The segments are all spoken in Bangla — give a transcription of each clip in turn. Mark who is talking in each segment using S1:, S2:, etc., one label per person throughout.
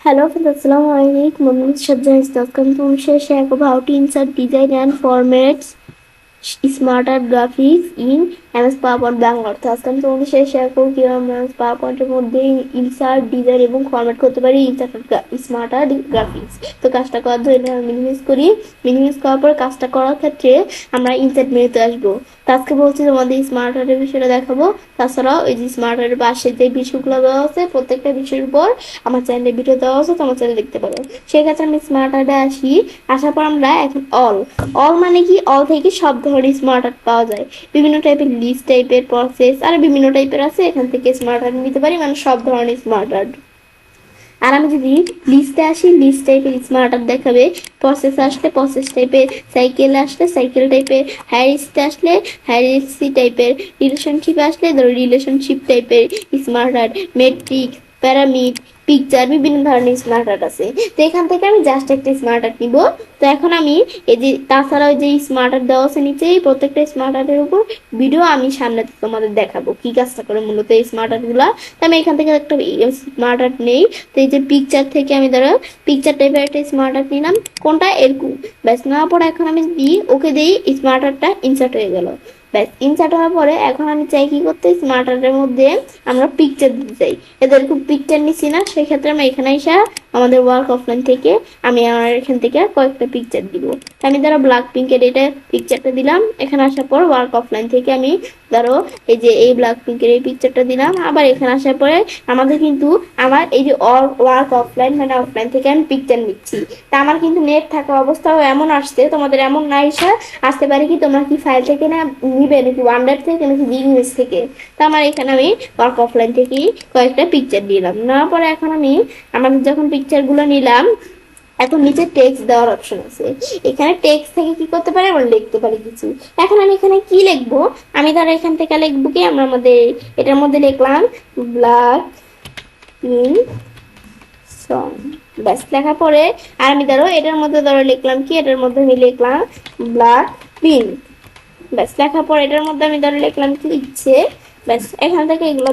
S1: Hello friends, Assalamualaikum. My name is Shadja. Welcome to share how to insert design and formats smarter graphics in MS PowerPoint Bangalore. তো আজকে আমি তোমাদের সাথে শেয়ার করব কিভাবে MS PowerPoint এর মধ্যে ইনসার্ট ডিজাইন এবং ফরম্যাট করতে পারি স্মার্টার গ্রাফিক্স। তো কাজটা করার জন্য আমি মিনিমাইজ করার পর কাজটা করার ক্ষেত্রে আমরা ইনসার্ট মেনুতে আসবো। তো আজকে বলছি তোমাদের স্মার্টারের বিষয়টা দেখাবো। তাছাড়াও এই যে স্মার্টারের পাশে যে বিষয়গুলো দেওয়া আছে প্রত্যেকটা বিষয়ের উপর আমার চ্যানেলে ভিডিও দেওয়া আছে, তোমার চ্যানেলে দেখতে পারো। সেক্ষেত্রে আমি স্মার্টারে আসার পর আমরা এখন অল মানে কি, অল থেকে সব ধরনের স্মার্ট আর্ট পাওয়া যায়। বিভিন্ন টাইপের লিস্ট টাইপের প্রসেস আর বিভিন্ন টাইপের আছে, এখান থেকে স্মার্ট আর্ট নিতে পারি, মানে সব ধরনের স্মার্ট আর্ট। আর আমি যদি লিস্টে আসি, লিস্ট টাইপের স্মার্ট আর্ট দেখাবে। প্রসেস আসলে প্রসেস টাইপের, সাইকেল আসলে সাইকেল টাইপের, হায়ারিস্টে আসলে হায়ারিস্টি টাইপের, রিলেশনশিপ আসলে ধরো রিলেশনশিপ টাইপের স্মার্ট আর্ট, মেট্রিক, প্যারামিড, পিকচার, বিভিন্ন ধরনের স্মার্ট আর্ট আছে। তো এখান থেকে আমি জাস্ট একটা স্মার্ট আর্ট নিব। তো এখন আমি এই যে তাছাড়াও যে স্মার্ট আর্ট দেওয়া আছে নিচে, প্রত্যেকটা স্মার্ট আর্টের উপর ভিডিও আমি সামনে তোমাদের দেখাবো কি কাজটা করে মূলত এই স্মার্ট আর্ট গুলা। তো আমি এখান থেকে একটা স্মার্ট আর্ট নেই। তো এই যে পিকচার থেকে আমি ধরো পিকচার টাইপের একটা স্মার্ট আর্ট নিলাম, কোনটা এরকম। ব্যাস নেওয়ার পর এখন আমি দিই ওকে দিই, স্মার্ট আর্টটা ইনসার্ট হয়ে গেল। ব্যাস ইনসার্ট হওয়ার পরে এখন আমি চাই কি করতে, স্মার্ট আর্টের মধ্যে আমরা পিকচার দিতে চাই। এদের খুব পিকচার নিচ্ছি না, সেক্ষেত্রে আমরা এখানে এসে আমাদের ওয়ার্ক অফলাইন থেকে আমি আমার এখান থেকে কয়েকটা পিকচার দিব। আমি ধরো ব্ল্যাক পিঙ্কের এটা পিকচারটা দিলাম। এখানে আসার পর ওয়ার্ক অফলাইন থেকে আমি ধরো এই যে এই ব্ল্যাক পিঙ্কের এই পিকচারটা দিলাম। আবার এখানে আসার পরে আমাদের কিন্তু আমার এই যে ওয়ার্ক অফলাইন মানে অফলাইন থেকে আমি পিকচার নিচ্ছি। তা আমার কিন্তু নেট থাকা অবস্থাও এমন আসছে, তোমাদের এমন না এসে আসতে পারে কি তোমরা কি ফাইল থেকে না নিবে নাকি ওয়ান্ডার থেকে নাকি ইমেজ থেকে। তো আমার এখানে আমি ওয়ার্ক অফলাইন থেকেই কয়েকটা পিকচার দিলাম। নেওয়ার পরে এখন আমি আমাদের যখন পিকচারগুলো নিলাম, এখন নিচে টেক্সট দেওয়ার অপশন আছে। এখানে টেক্সট থেকে কি করতে পারি, আমরা লিখতে পারি কিছু। এখন আমি এখানে কি লিখবো, আমি ধরো এখান থেকে লিখবো কি, আমরা আমাদের এটার মধ্যে লিখলাম ব্ল্যাক ইন সং। ব্যাস লেখার পরে আর আমি ধরো এটার মধ্যে ধরো লিখলাম কি, এটার মধ্যে আমি লিখলাম ব্ল্যাক পিন। ব্যাস লেখার পর এটার মধ্যে আমি ধরে লিখলাম কি ইচ্ছে। ব্যাস এখান থেকে এগুলো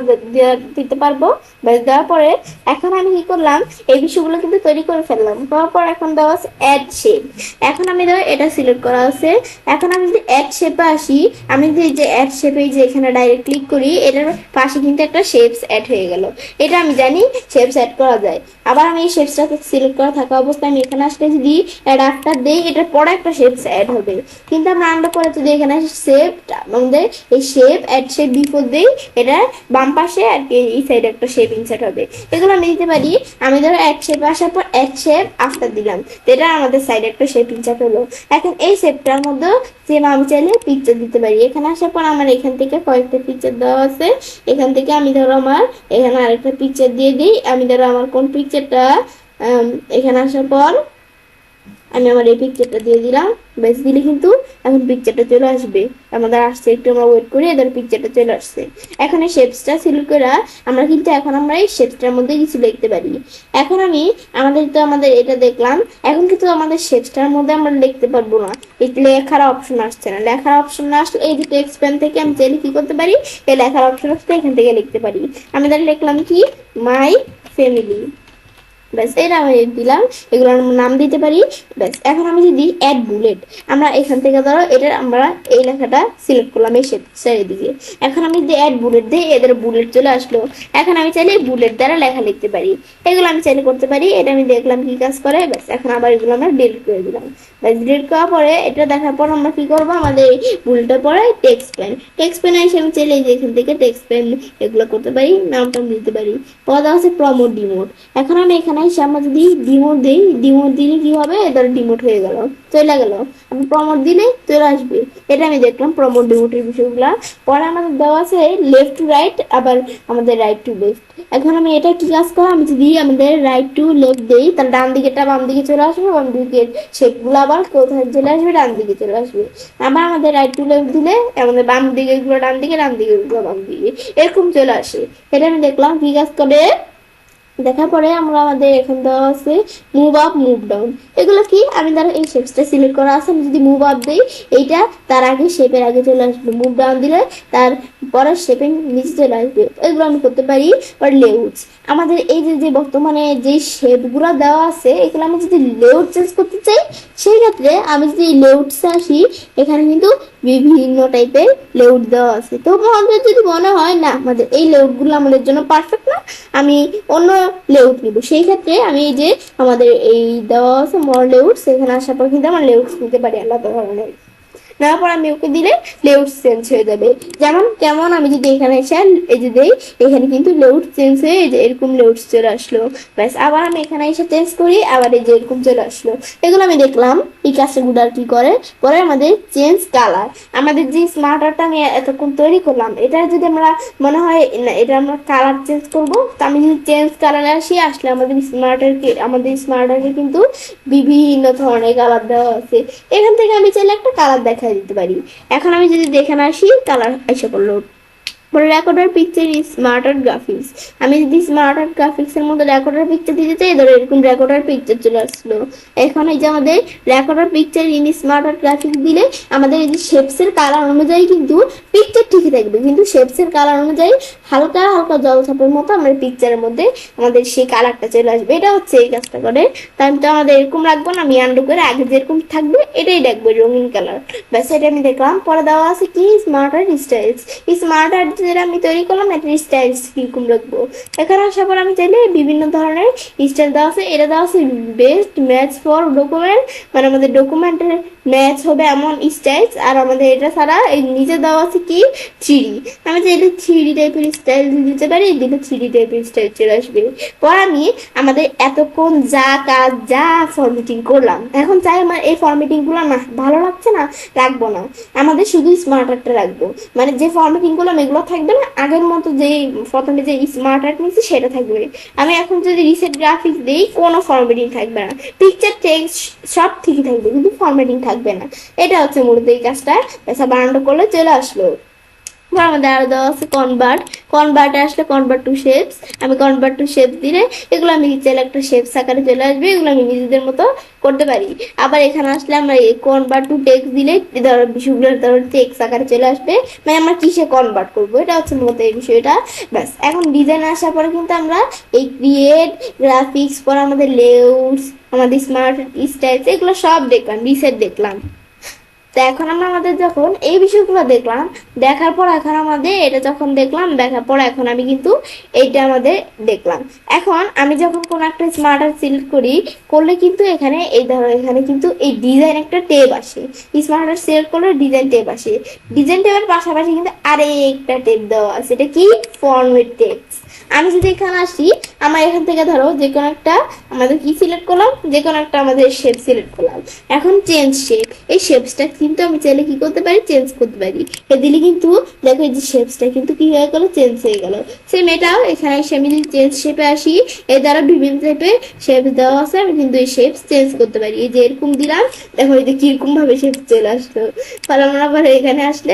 S1: দিতে পারবো। ব্যাস দেওয়ার পরে এখন আমি কি করলাম, এই বিষয়গুলো কিন্তু তৈরি করে ফেললাম। করার পর এখন দেওয়া আছে অ্যাড শেপ। এখন আমি ধরো এটা সিলেক্ট করা আছে। এখন আমি যদি অ্যাড শেপে আসি, আমি যদি যে অ্যাড শেপে যে এখানে ডাইরেক্ট ক্লিক করি, এটার পাশে কিন্তু একটা শেপস অ্যাড হয়ে গেল। এটা আমি জানি শেপস অ্যাড করা যায়। আবার আমি এই শেপসটাকে সিলেক্ট করা থাকা অবস্থায় আমি এখানে আসলে যদি অ্যাড আফটার দেই, এটার পরে একটা শেপস অ্যাড হবে। কিন্তু আমরা আন্ডার পরে যদি এখানে শেপ আমাদের এই শেপ অ্যাড শেপ বিফোর দেই, এটা বাম পাশে আর কি এই সাইডে একটা শেপ ইনসার্ট হবে। এগুলো আমি দিতে পারি। আমি ধরো অ্যাড শেপ আসার পর অ্যাড শেপ আফটার দিলাম, এটা আমাদের সাইডে একটা শেপ ইনসার্ট হলো। এখন এই শেপটার মধ্যে সেম আমি চাইলে পিকচার দিতে পারি। এখানে আসার পর আমার এখান থেকে কয়েকটা পিকচার দেওয়া আছে। এখান থেকে আমি ধরো আমার এখানে আরেকটা পিকচার দিয়ে দিই। আমি ধরো আমার কোন পিকচারটা এখানে আসার পর আমি আমার এই পিকচারটা দিয়ে দিলাম। বেশ দিলে কিন্তু এখন পিকচারটা চলে আসবে। আমাদের আসছে, একটু আমরা ওয়েট করি, এদের পিকচারটা চলে আসছে। এখন এই শেপসটা সিলেক্ট করে আমরা কিন্তু এখন আমরা এই শেপসটার মধ্যে কিছু লিখতে পারি। এখন আমি আমাদের এটা দেখলাম। এখন কিন্তু আমাদের শেপসটার মধ্যে আমরা লিখতে পারবো না, এই লেখার অপশন আসছে না। লেখার অপশন না আসলে এই যে টেক্সট প্যান থেকে আমি চাইলে কি করতে পারি, এই লেখার অপশন আসলে এখান থেকে লিখতে পারি। আমি তাহলে লিখলাম কি মাই ফ্যামিলি। ব্যাস এটা আমি দিলাম, এগুলোর নাম দিতে পারি। ব্যাস এখন আমি যদি অ্যাড বুলেট, আমরা এখান থেকে ধরো এটার আমরা এই লেখাটা সিলেক্ট করলাম এই শেপের দিকে। এখন আমি যদি অ্যাড বুলেট দিই, এদের বুলেট চলে আসলো। এখন আমি চাইলে বুলেট দ্বারা লেখা লিখতে পারি। এগুলো আমি চাইলে করতে পারি। এটা আমি দেখলাম কি কাজ করে। ব্যাস এখন আবার এগুলো আমরা ডিলিট করে দিলাম। ব্যাস ডিলিট করার পরে এটা দেখার পর আমরা কি করবো, আমাদের এই বুলেটের পরে টেক্সট পেন এসে আমি চাইলে যে এখান থেকে টেক্সট পেন এগুলো করতে পারি, নামটা দিতে পারি। পদ আছে প্রমোট ডিমোট। এখন আমি এখানে আমরা যদি ডিমোট দিই, ডিমোট দিলে কি হবে, এদের ডিমোট হয়ে গেল, চলে গেল। আমি প্রমোট দিলে চলে আসবে। এটা আমি দেখলাম প্রমোট ডিমোটের বিষয়গুলো। পরে আমাদের দেওয়া আছে লেফট টু রাইট, আবার আমাদের রাইট টু লেফট। এখন আমি এটা কি কাজ করো, আমি যদি আমাদের রাইট টু লেফট দিই, তাহলে ডান দিকেটা বাম দিকে চলে আসবে, বাম দিকের শেপগুলো আবার কোথায় চলে আসবে, ডান দিকে চলে আসবে। আবার আমাদের রাইট টু লেফট দিলে আমাদের বাম দিকে গুলো ডান দিকে, ডান দিকে গুলো বাম দিকে, এরকম চলে আসে। এটা আমি দেখলাম কি কাজ করে। দেখার পরে আমরা আমাদের এখান দেওয়া আছে মুভ আপ মুভ ডাউন। এগুলো কি, আমি ধরো এই শেপসটা সিলেক্ট করা আছে, আমি যদি মুভ আপ দিই, এইটা তার আগে শেপের আগে চলে আসবে। মুভ ডাউন দিলে তার করার শেপে নিচে চলে আসবে, এগুলো আমি করতে পারি। বা লেউটস, আমাদের এই যে বর্তমানে যে শেপগুলো দেওয়া আছে এগুলো আমি যদি লেউট চেঞ্জ করতে চাই, সেই ক্ষেত্রে আমি যদি লেউটসে আসি, এখানে কিন্তু বিভিন্ন টাইপের লেউট দেওয়া আছে। তো আমাদের যদি মনে হয় না আমাদের এই লেউটগুলো আমাদের জন্য পারফেক্ট না, আমি অন্য লেউট নিব, সেই ক্ষেত্রে আমি এই যে আমাদের এই দেওয়া আছে মোর লেউটস, এখানে আসার পর কিন্তু আমরা লেউটস নিতে পারি আলাদা ধরনের। নেওয়ার পর আমি ওকে দিলে লেউট চেঞ্জ হয়ে যাবে। যেমন কেমন আমি যদি এখানে এসে এই যে দেই, এখানে কিন্তু লেউট চেঞ্জ হয়ে এই যে এরকম লেউট চলে আসলো। ব্যাস, আবার আমি এখানে এসে চেঞ্জ করি, আবার এই যে এরকম চলে আসলো। এগুলো আমি দেখলাম এই কাজগুলো আর কি করে। পরে আমাদের চেঞ্জ কালার, আমাদের যে স্মার্ট আর্টটা আমি এতক্ষণ তৈরি করলাম, এটা যদি আমরা মনে হয় না এটা আমরা কালার চেঞ্জ করবো, তো আমি যদি চেঞ্জ কালারে আসি, আসলে আমাদের স্মার্ট আর্টে কিন্তু বিভিন্ন ধরনের কালার দেওয়া আছে। এখান থেকে আমি চাইলে একটা কালার দেখা দিতে পারি। এখন আমি যদি দেখে না আসি, কালার এসে পড়লো। Recorder picture is smart art graphics, আমি যদি স্মার্ট আর্ট গ্রাফিক্স এর মধ্যে রেকর্ডার পিকচার দিতে চাই, ধরো এরকম রেকর্ডার পিকচার চলে আসলো। এখন এই যে আমাদের recorder picture in smart art graphics দিলে আমাদের এই যে শেপস এর কালার অনুযায়ী কিন্তু পিকচার ঠিকই থাকবে, কিন্তু শেপস এর কালার অনুযায়ী হালকা হালকা জলছাপের মতো আমার পিকচারের মধ্যে আমাদের সেই কালারটা চলে আসবে। এটা হচ্ছে এই কাজটা করে। তাই তো আমাদের এরকম রাখবো না, আমি আন্ডু করে আগে যেরকম থাকবে এটাই দেখবো, রঙিন কালার। ব্যাস, এটা আমি দেখলাম। পরে দেওয়া আছে কি স্মার্ট আর্ট স্টাইলস, এই স্মার্ট আর্ট যেটা আমি তৈরি করলাম এটা স্টাইলস কিরকম রাখবো। এখানে আসার পর আমি চাইলে বিভিন্ন ধরনের স্টাইল দেওয়া আছে। এটা দেওয়া আছে বেস্ট ম্যাচ ফর ডকুমেন্ট, মানে আমাদের ডকুমেন্টের ম্যাচ হবে এমন স্টাইলস। আর আমাদের এটা ছাড়া এই নিচে দেওয়া আছে কি থ্রিডি, আমি চাইলে থ্রিডি টাইপের স্টাইল দিতে পারি, দিলে থ্রিডি টাইপের স্টাইল চলে আসবে। পর আমি আমাদের এতক্ষণ যা কাজ যা ফরম্যাটিং করলাম, এখন চাই আমার এই ফরম্যাটিং গুলো না ভালো লাগছে না, রাখবো না, আমাদের শুধু স্মার্ট আর্টটা রাখবো। মানে যে ফরম্যাটিং করলাম এগুলো থাকবে না, আগের মতো যে প্রথমে যে স্মার্ট আর্ট নিয়েছি সেটা থাকবে। আমি এখন যদি রিসেট গ্রাফিক্স দিই, কোনো ফরম্যাটিং থাকবে না, পিকচার টেক্সট সব ঠিকই থাকবে, কিন্তু ফরম্যাটিং থাকবে না। এটা হচ্ছে মূলত এই কাজটা। পেশা বানানো করলে চলে আসলো। আমাদের আরো দেওয়া আছে কনভার্টে আসলে কনভার্ট টু শেপস, আমি কনভার্ট টু শেপস দিলে এগুলো আমি চাইলে একটা শেপস আকারে চলে আসবে, এগুলো আমি নিজেদের মতো করতে পারি। আবার এখানে আসলে আমরা কনভার্ট টু টেক্সট দিলে ধরো বিষয়গুলো ধরো টেক্সট আকারে চলে আসবে, মানে আমরা কিসে কনভার্ট করবো, এটা হচ্ছে মূলত এই বিষয়টা। ব্যাস, এখন ডিজাইন আসার পরে কিন্তু আমরা এই ক্রিয়েট গ্রাফিক্স পর আমাদের লেআউটস, আমাদের স্মার্ট স্টাইলস এগুলো সব দেখলাম, রিসেট দেখলাম। তো এখন আমরা আমাদের যখন এই বিষয়গুলো দেখলাম, দেখার পর এখন আমাদের এটা যখন দেখলাম, দেখার পর এখন আমি কিন্তু এইটা আমাদের দেখলাম। এখন আমি যখন কোনো একটা স্মার্ট আর্ট সিলেক্ট করি, করলে কিন্তু এখানে এই ধরো এখানে কিন্তু এই ডিজাইন একটা ট্যাব আসে, স্মার্ট আর্ট সিলেক্ট করলে ডিজাইন ট্যাব আসে। ডিজাইন ট্যাবের পাশাপাশি কিন্তু আরে একটা ট্যাব দেওয়া আছে, এটা কি ফরম্যাট টেক্সট। আমি যদি এখানে আসি, আমার এখান থেকে ধরো যে কোনো একটা আমাদের কি সিলেক্ট করলাম, যে কোনো একটা আমাদের শেপ সিলেক্ট করলাম। এখন চেঞ্জ শেপ, এই শেপসটা কিন্তু আমি চাইলে কি করতে পারি, চেঞ্জ করতে পারি। এ দিলে কিন্তু দেখো এই যে শেপসটা কিন্তু কি হয়ে গেল, চেঞ্জ হয়ে গেল। সেম এটাও এখানে এসে আমি যদি চেঞ্জ শেপে আসি, এর দ্বারা বিভিন্ন টাইপের শেপস দেওয়া আছে, আমি কিন্তু এই শেপস চেঞ্জ করতে পারি। এই যে এরকম দিলাম, দেখো এই যে কিরকম ভাবে শেপ চলে আসলো। আমরা আবার এখানে আসলে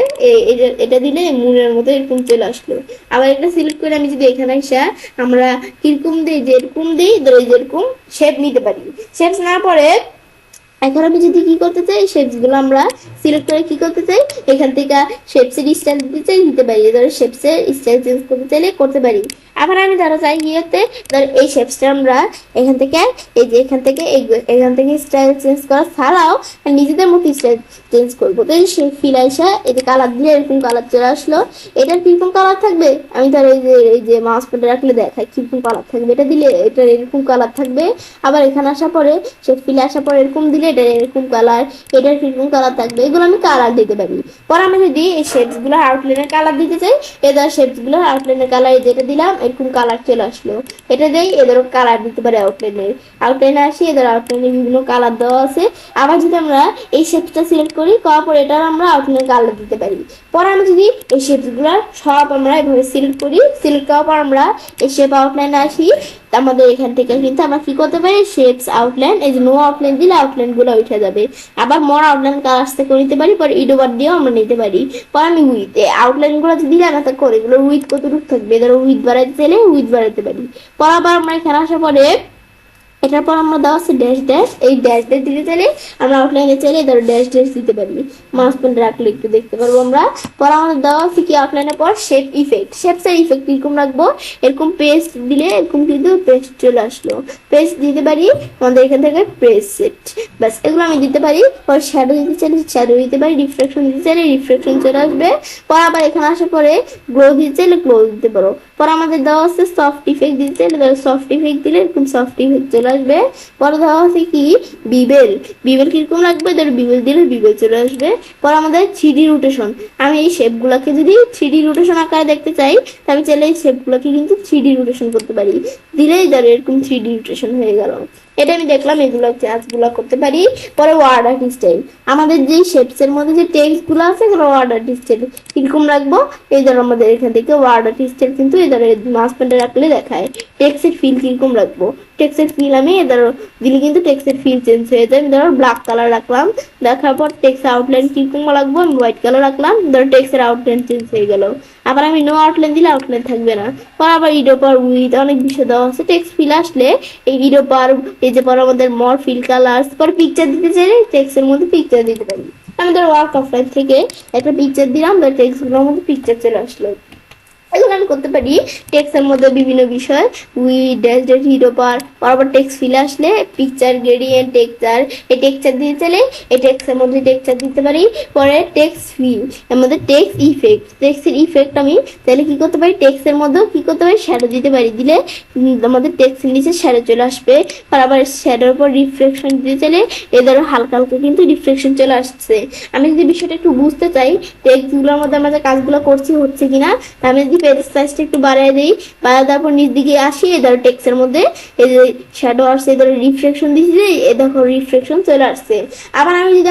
S1: এটা দিলে মুনের মতো এরকম চলে আসলো। আবার এটা সিলেক্ট করে আমি যদি এখানে আসা আমরা কিরকম দিই, যেরকম দিই ধরো যেরকম শেপ নিতে পারি। শেপস না পরে এখন আমি যদি কি করতে চাই, শেপস গুলো আমরা সিলেক্ট করে কি করতে চাই, এখান থেকে শেপসের স্টাইল দিতে চাই, দিতে পারি। ধরো শেপসের স্টাইল চেঞ্জ করতে চাইলে করতে পারি। আবার আমি ধরো চাই গিয়েতে ধরো এই শেপসটা আমরা এখান থেকে এই যে এখান থেকে স্টাইল চেঞ্জ করা ছাড়াও নিজেদের মতো স্টাইল চেঞ্জ করবো। তো এই ফিল আসা এই যে কালার দিলে এরকম কালার চলে আসলো। এটার কিরকম কালার থাকবে, আমি ধরো এই যে মাউস পয়েন্টার রাখলে দেখাই কিরকম কালার থাকবে। এটা দিলে এটা এরকম কালার থাকবে। আবার এখানে আসার পরে সে ফিলে আসার পরে এরকম দিলে এটা এরকম কালার, এটার কিরকম কালার থাকবে, এগুলো আমি কালার দিতে পারি। পরে আমি যদি এই শেপস গুলো আউটলাইনের কালার দিতে চাই, এদের শেপস গুলো আউটলাইনের কালার যেটা দিলাম এরকম কালার চলে আসলো। এটা দেই, এদেরও কালার দিতে পারি আউটলাইনে আসি, এদের আউটলাইনে বিভিন্ন কালার দেওয়া আছে। আবার যদি আমরা এই শেপসটা সিলেক্ট করি, করার পর এটার আমরা আউটলাইনের কালার দিতে পারি। পরে আমি যদি এই শেপস গুলো সব আমরা এভাবে সিলেক্ট করি, সিলেক্ট করার পর আমরা এই শেপ আউটলাইনে আসি, আমাদের এখান থেকে কিন্তু আমরা কি করতে পারি, শেপস আউটলাইন, এই যে নো আউটলাইন দিলে আউটলাইন গুলো উঠে যাবে। আবার মোর আউটলাইন কালার থেকে নিতে পারি, পরে ইডোবার দিয়েও আমরা নিতে পারি। পরে আমি উইথ আউটলাইন গুলো দিলে আমরা তা করে এগুলো উইথ কতটুকু থাকবে, ধরো উইথ বাড়াইতে চাইলে উইথ বাড়াইতে পারি। পরে আবার আমরা এখানে আসার পরে এটার পর আমরা দেওয়া আছে ড্যাশ ড্যাশ, এই ড্যাশ ড্যাশ দিতে চাইলে আমরা আউটলাইনে চাইলে ধরো ড্যাশ ড্যাশ দিতে পারি, মাউস পয়েন্ট রাখলে একটু দেখতে পারবো আমরা। পর আমাদের দেওয়া আছে কি আউটলাইনের পর শেপ ইফেক্ট, শেপসের ইফেক্ট কিরকম রাখবো, এরকম পেস্ট দিলে এরকম কিন্তু পেস্ট চলে আসলো, পেস্ট দিতে পারি আমাদের এখান থেকে প্রেস সেট, ব্যাস এগুলো আমি দিতে পারি। পর শ্যাডো দিতে চাইলে শ্যাডো দিতে পারি, রিফ্লেকশন দিতে চাইলে রিফ্লেকশন চলে আসবে। পর আবার এখানে আসার পরে গ্লো দিতে চাইলে গ্লো দিতে পারো। পর আমাদের দেওয়া আছে সফট ইফেক্ট দিতে চাইলে সফট ইফেক্ট দিলে এরকম সফট ইফেক্ট চলে আসবে। পরে দেওয়া আছে কি বিবেল, বিবেল কিরকম লাগবে, ধরো বিবেল দিলে বিবেল চলে আসবে। পর আমাদের থ্রিডি রোটেশন, আমি এই শেপগুলোকে যদি থ্রিডি রোটেশন আকারে দেখতে চাই তাহলে আমি চাইলে এই শেপগুলোকে কিন্তু থ্রিডি রোটেশন করতে পারি, দিলেই ধরো এরকম থ্রিডি রোটেশন হয়ে গেল। এটা আমি দেখলাম এগুলো কাজগুলো করতে পারি। পরে ওয়ার্ড আর্ট স্টাইল, আমাদের যে শেপস এর মধ্যে যে টেক্সট গুলো আছে এগুলো ওয়ার্ড আর্ট স্টাইল কিরকম রাখবো, এই ধরো আমাদের এখান থেকে ওয়ার্ড আর্ট স্টাইল কিন্তু এই ধরো মাস পয়েন্টে রাখলে দেখায়। টেক্সটের ফিল কিরকম রাখবো, টেক্সটের ফিল আমি এ ধরো দিলে কিন্তু টেক্সটের ফিল চেঞ্জ হয়ে যায়। আমি ধরো ব্ল্যাক কালার রাখলাম, দেখার পর টেক্সট আউটলাইন কিরকম রাখবো, আমি হোয়াইট কালার রাখলাম, ধরো টেক্সটের আউটলাইন চেঞ্জ হয়ে গেল। আবার আমি নো আউটলাইন দিলে আউটলাইন থাকবে না। পর আবার ইডোপার উইথ অনেক বিষয় দেওয়া আছে, টেক্সট ফিল আসলে এই ইডোপার এই যে পর আমাদের মর ফিল কালার, পর পিকচার দিতে চাইলে টেক্সটের মধ্যে পিকচার দিতে পারি। আমি ধরো ওয়ার্ক অফলাইন থেকে একটা পিকচার দিলাম, টেক্সট গুলোর মধ্যে পিকচার চলে আসলো। এগুলো আমি করতে পারি টেক্সটের মধ্যে বিভিন্ন বিষয়, উই ড্যাশ ড্যাশ হিরো পার, আবার টেক্সট ফিল আসলে পিকচার গ্রেডিয়েন্ট টেক্সচার, এই টেক্সচার দিতে চাইলে এই টেক্সটের মধ্যে টেক্সচার দিতে পারি। পরে টেক্সট ফিল এর মধ্যে টেক্সট ইফেক্ট, টেক্সটের ইফেক্ট আমি তাহলে কি করতে পারি টেক্সটের মধ্যেও কি করতে পারি শ্যাডো দিতে পারি, দিলে আমাদের টেক্সটের নিচে শ্যাডো চলে আসবে। আর আবার শ্যাডোর উপর রিফ্লেকশন দিতে চাইলে এদের হালকা হালকা কিন্তু রিফ্লেকশন চলে আসছে। আমি যদি বিষয়টা একটু বুঝতে চাই টেক্সটগুলোর মধ্যে আমরা যে কাজগুলো করছি হচ্ছে কিনা, আমি যদি পেজ সাইজটা একটু বাড়িয়ে দিই, বাড়িয়ে দেওয়ার পর নিচ দিকে আসি, এদের টেক্সটের মধ্যে এই যে শ্যাডো আসছে, এদের রিফ্লেকশন দিচ্ছি, এ দেখো রিফ্লেকশন চলে আসছে। আবার আমি যদি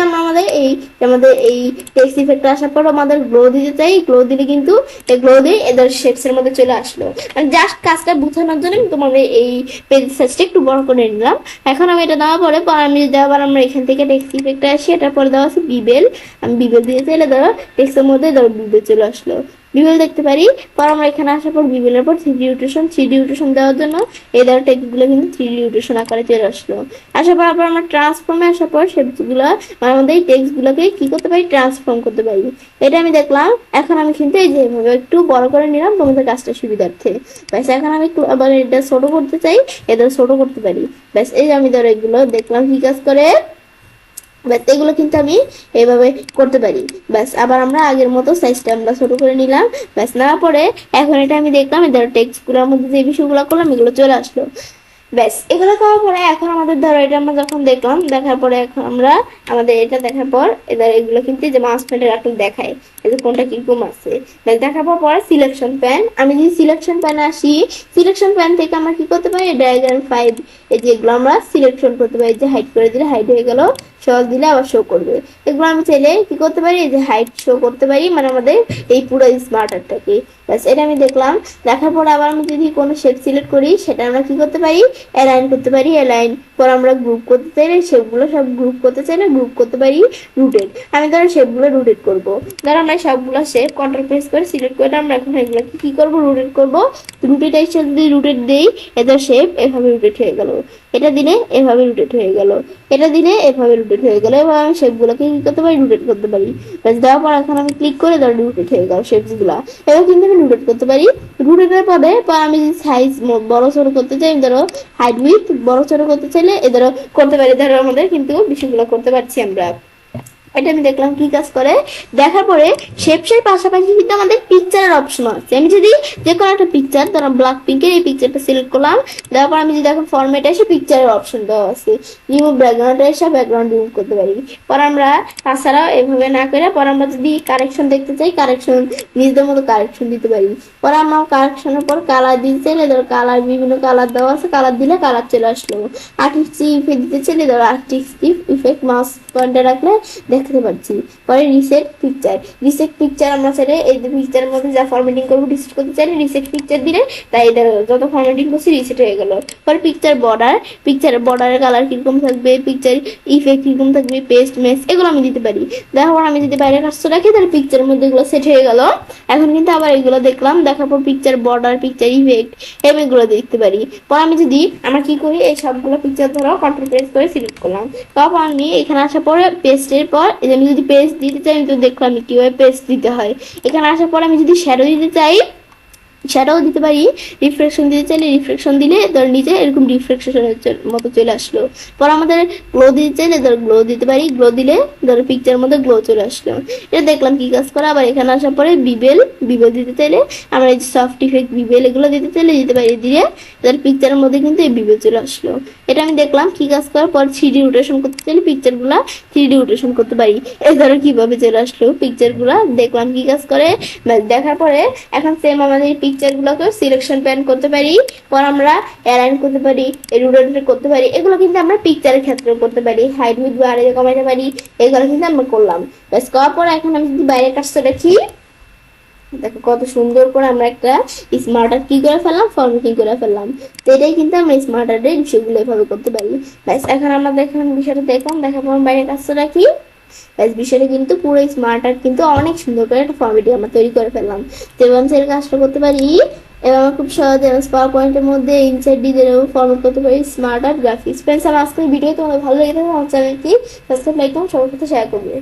S1: আমাদের এই টেক্সট ইফেক্ট আসার পর আমাদের গ্লো দিতে চাই, গ্লো দিলে কিন্তু এই গ্লো দিয়ে এদের শেপসের মধ্যে চলে আসলো। মানে জাস্ট কাজটা বোঝানোর জন্য আমি তোমাদের এই পেজ সাইজটা একটু বড় করে নিলাম। এখন আমি এটা দেওয়ার পরে আমি যদি আবার আমরা এখান থেকে টেক্সট ইফেক্টে আসি, এটার পরে দেওয়া আছে বিবেল, আমি বিবেল দিয়ে চাইলে ধরো টেক্সটের মধ্যে ধরো বিবেল চলে আসলো, বিবেল দেখতে পারি। পর আমরা এখানে আসার পর বিবেলের পর থ্রি ডি রোটেশন দেওয়ার জন্য এই ধরো টেক্সটগুলো কিন্তু থ্রি ডি রোটেশন আকারে চলে আসলো। আসার পর আবার আমরা ট্রান্সফর্মে আসার পর শেপগুলো মানে আমাদের এই টেক্সটগুলোকে কি করতে পারি ট্রান্সফর্ম করতে পারি, এটা আমি দেখলাম। এখন আমি কিন্তু এই যে এভাবে একটু বড় করে নিলাম তোমাদের কাজটা সুবিধার্থে। ব্যাস এখন আমি একটু আবার এটা ছোট করতে চাই, এটা ছোট করতে পারি। ব্যাস এই যে আমি ধরো এগুলো দেখলাম কি কাজ করে, ব্যাস এগুলো কিন্তু আমি এইভাবে করতে পারি। ব্যাস আবার আমরা আগের মতো সাইজটা আমরা ছোট করে নিলাম। ব্যাস নেওয়ার পরে এখন এটা আমি দেখলাম এদের টেক্সটগুলোর মধ্যে যে বিষয়গুলো করলাম এগুলো চলে আসলো। ব্যাস এগুলো করার পরে এখন আমাদের ধরো এটা আমরা যখন দেখলাম, দেখার পরে এখন আমরা আমাদের এটা দেখার পর এদের এগুলো কিন্তু যে মাউস পয়েন্টের এখন দেখায় এদের কোনটা কিরকম আছে। ব্যাস দেখার পর পরে সিলেকশন প্যান, আমি যদি সিলেকশন প্যানে আসি, সিলেকশন প্যান থেকে আমরা কি করতে পারি ডায়াগ্রাম 5 এই যেগুলো আমরা সিলেকশন করতে পারি, যে হাইড করে দিলে হাইড হয়ে গেল, সহজ দিলে আবার শো করবে। এগুলো আমি চাইলে কি করতে পারি এই যে হাইট শো করতে পারি, মানে আমাদের এই পুরো স্মার্ট আর্টটাকে। ব্যাস এটা আমি দেখলাম, দেখার পর আবার আমি যদি কোনো শেপ সিলেক্ট করি সেটা আমরা কি করতে পারি অ্যালাইন করতে পারি, অ্যালাইন পর আমরা গ্রুপ করতে চাইলে শেপগুলো সব গ্রুপ করতে চাইলে গ্রুপ করতে পারি রুটেড। আমি ধরো শেপগুলো রুটেড করবো, ধরো আমরা সবগুলো শেপ কন্ট্রোল প্রেস করে সিলেক্ট করে আমরা এখন এগুলো কি করবো রুটেড করবো। রুটেড এসে যদি রুটেড দেই এদের শেপ এভাবে রুটেড হয়ে গেল, এটা দিলে এভাবে রুটেড হয়ে গেল, এটা দিলে এভাবে রুটেট হয়ে গেল। এবার আমি শেপগুলোকে কি করতে পারি রুটেট করতে পারি। ব্যাস দেওয়ার পর এখন আমি ক্লিক করে ধরো রুটেট হয়ে গেল শেপসগুলো, এবার কিন্তু আমি রুটেট করতে পারি। রুটেটের পরে আমি যদি সাইজ বড় ছোট করতে চাই, ধরো হাইট উইথ বড় ছোট করতে চাইলে এ ধরো করতে পারি, ধরো আমাদের কিন্তু বিষয়গুলো করতে পারছি আমরা। এটা আমি দেখলাম কি কাজ করে। দেখার পরে শেপসের পাশাপাশি কিন্তু আমাদের পিকচারের অপশন আছে। আমি যদি যে কোনো একটা পিকচার ধরো ব্ল্যাক পিঙ্কের এই পিকচারটা সিলেক্ট করলাম, দেওয়ার পর আমি যদি এখন ফরম্যাটে এসে পিকচারের অপশন দেওয়া আছে, রিমুভ ব্যাকগ্রাউন্ডে এসে ব্যাকগ্রাউন্ড রিমুভ করতে পারি। পর আমরা তাছাড়াও এভাবে না করে পর আমরা যদি কারেকশন দেখতে চাই কারেকশন নিজেদের মতো কারেকশন দিতে পারি। পরে আমরা কারেকশনের পর কালার দিতে চাইলে ধরো কালার বিভিন্ন কালার দেওয়া আছে, কালার দিলে কালার চলে আসলো। আর্টিস্টিক ইফেক্ট দিতে চাইলে ধরো আর্টিস্টিক ইফেক্ট মাউস পয়েন্টে রাখলে দেখতে পাচ্ছি। পরে রিসেট পিকচার আমরা চাইলে এই পিকচারের মধ্যে যা ফরম্যাটিং করবো রিসেট করতে চাইলে রিসেট পিকচার দিলে তাই যত ফরম্যাটিং করছি রিসেট হয়ে গেল। পরে পিকচারের বর্ডারের কালার কিরকম থাকবে, পিকচার ইফেক্ট কিরকম থাকবে, পেস্ট মেস এগুলো আমি দিতে পারি। দেখো আমি যদি বাইরে কাজটা রাখি তাহলে পিকচারের মধ্যে এগুলো সেট হয়ে গেল। এখন কিন্তু আবার এগুলো দেখলাম, দেখার পর পিকচার বর্ডার, পিকচার ইফেক্ট এগুলো দেখতে পারি। পর আমি যদি আমরা কি করি, এই সবগুলো পিকচার ধরো কন্ট্রোল প্রেস করে সিলেক্ট করলাম। তারপর আমি এখানে আসার পরে পেস্টের পর আমি যদি পেস্ট দিতে চাই, আমি তো দেখলাম কিভাবে পেস্ট দিতে হয়। এখানে আসার পর আমি যদি শ্যাডো দিতে চাই সেটাও দিতে পারি। রিফ্লেকশন দিতে চাইলে রিফ্লেকশন দিলে ধর নিচে এরকম রিফ্লেকশনের মতো চলে আসলো। পর আমাদের গ্লো দিতে চাইলে ধর গ্লো দিতে পারি, গ্লো দিলে ধর পিকচারের মধ্যে গ্লো চলে আসলো। এটা দেখলাম কি কাজ করা। আবার এখানে আসার পরে বিবেল দিতে চাইলে আমরা এই সফট ইফেক্ট বিবেল এগুলো দিতে চাইলে দিতে পারি, দিয়ে ধর পিকচারের মধ্যে কিন্তু এই বিবেল চলে আসলো। এটা আমি দেখলাম কি কাজ করার পর 3D রোটেশন করতে চাইলে পিকচারগুলা 3D রোটেশন করতে পারি। এই ধরো কিভাবে চলে আসলো পিকচারগুলা, দেখলাম কি কাজ করে। দেখার পরে এখন সেম আমাদের পিকচারগুলোকে সিলেকশন প্যান করতে পারি, পর আমরা অ্যালাইন করতে পারি, রোটেট করতে পারি। এগুলো কিন্তু আমরা পিকচারের ক্ষেত্রেও করতে পারি, হাইট উইথ বাড়িয়ে কমাইতে পারি। এগুলো কিন্তু আমরা করলাম। ব্যাস করার পরে এখন আমি যদি বাইরের কাজটা রাখি, দেখো কত সুন্দর করে আমরা একটা স্মার্ট আর্ট কি করে ফেললাম, ফরম্যাটিং করে ফেললাম। তো এটাই কিন্তু আমরা স্মার্ট আর্টের বিষয়গুলো এভাবে করতে পারি। ব্যাস এখন আমরা দেখলাম বিষয়টা দেখলাম, দেখার পর বাইরের কাজটা রাখি। ব্যাস বিষয়টা কিন্তু পুরো স্মার্ট আর্ট কিন্তু অনেক সুন্দর করে একটা ফরম্যাটিং আমরা তৈরি করে ফেললাম। তো এবং সেই কাজটা করতে পারি এবং আমরা খুব সহজে পাওয়ার পয়েন্টের মধ্যে ইনসাইড ডিজাইন ফরম্যাট করতে পারি স্মার্ট আর্ট গ্রাফিক্স। ফ্রেন্ডস, আমার আজকের ভিডিও তোমাদের ভালো লেগে থাকে আমার চ্যানেলটি সাবস্ক্রাইব, লাইক এবং সবার সাথে শেয়ার করবে।